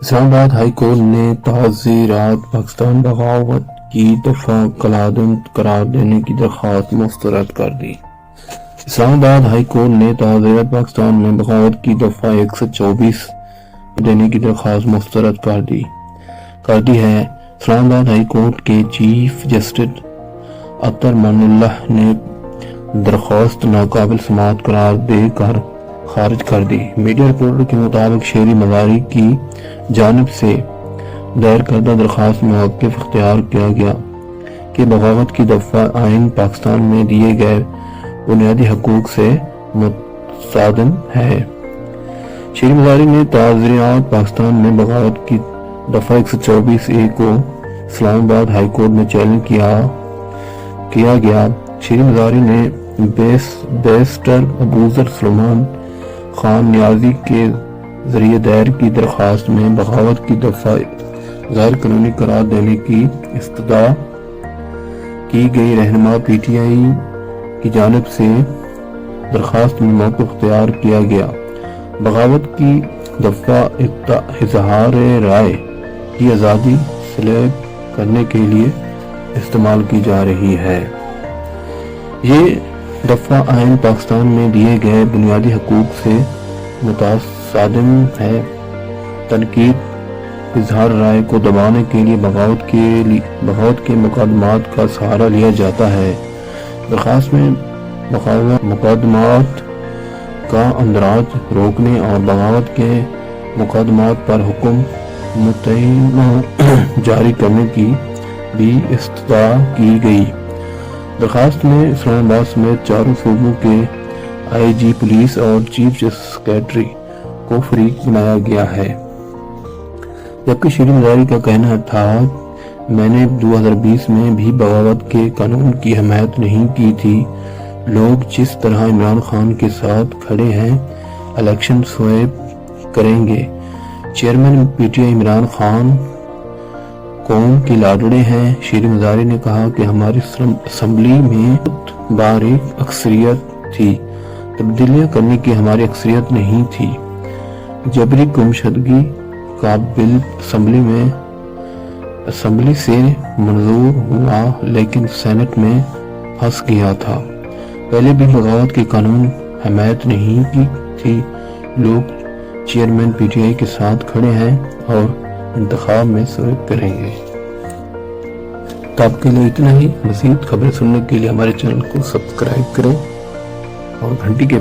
اسلام آباد high court نے تعزیرات پاکستان بغاوت کی دفعہ کالعدم قرار دینے کی درخواست مسترد کر دی۔ اسلام آباد ہائی کورٹ نے تعزیرات پاکستان میں بغاوت کی دفعہ 124 دینے کی درخواست مسترد کر دی ہے۔ اسلام آباد ہائی کورٹ کے چیف جسٹس اطہر مان اللہ نے درخواست ناقابل سماعت قرار دے کر خارج کر دی۔ میڈیا رپورٹ کے مطابق شہری مزاری کی جانب سے دائر کردہ درخواست میں موقف اختیار کیا گیا کہ بغاوت کی دفعہ آئین پاکستان میں دیے گئے بنیادی حقوق سے متصادم ہے۔ شہری مزاری نے تعزیرات پاکستان میں بغاوت کی دفعہ 124A کو اسلام آباد ہائی کورٹ میں چیلنج کیا گیا۔ شہری مزاری نے بیرسٹر ابوذر سلمان خان نیازی کے ذریعے دائر کی درخواست میں بغاوت کی دفعہ غیر قانونی قرار دینے کی استدعا کی گئی۔ رہنما پی ٹی آئی کی جانب سے درخواست میں موقف اختیار کیا گیا۔ بغاوت کی دفعہ اظہار رائے کی آزادی سلیب کرنے کے لیے استعمال کی جا رہی ہے۔ یہ دفعہ آئین پاکستان میں دیے گئے بنیادی حقوق سے متصادم ہے۔ تنقید اظہار رائے کو دبانے کے لیے بغاوت کے مقدمات کا سہارا لیا جاتا ہے۔ درخواست میں بغاوت مقدمات کا اندراج روکنے اور بغاوت کے مقدمات پر حکم متعینہ جاری کرنے کی بھی استدعا کی گئی۔ درخواست میں اسلام آباد سمیت چاروں صوبوں کے آئی جی پولیس اور چیف سیکریٹری کو فریق بنایا گیا ہے۔ جبکہ شہری مزاری کا کہنا تھا میں نے 2020 میں بھی بغاوت کے قانون کی حمایت نہیں کی تھی۔ لوگ جس طرح عمران خان کے ساتھ کھڑے ہیں الیکشن سویپ کریں گے۔ Chairman P T I Imran Khan قوم کے لاڈلے ہیں۔ شہری مزاری نے کہا کہ ہماری اسمبلی میں باریک اکثریت تھی، تبدیلیاں کرنے کی ہماری اکثریت نہیں تھی۔ جبری گمشدگی کا بل اسمبلی سے منظور ہوا لیکن سینٹ میں پھنس گیا تھا۔ پہلے بھی بغاوت کے قانون حمایت نہیں کی تھی۔ لوگ چیئرمین پی ٹی آئی کے ساتھ کھڑے ہیں اور انتخاب میں سویپ کریں گے۔ تو آپ کے لیے اتنا ہی۔ مزید خبریں سننے کے لیے ہمارے چینل کو سبسکرائب کریں اور گھنٹی کے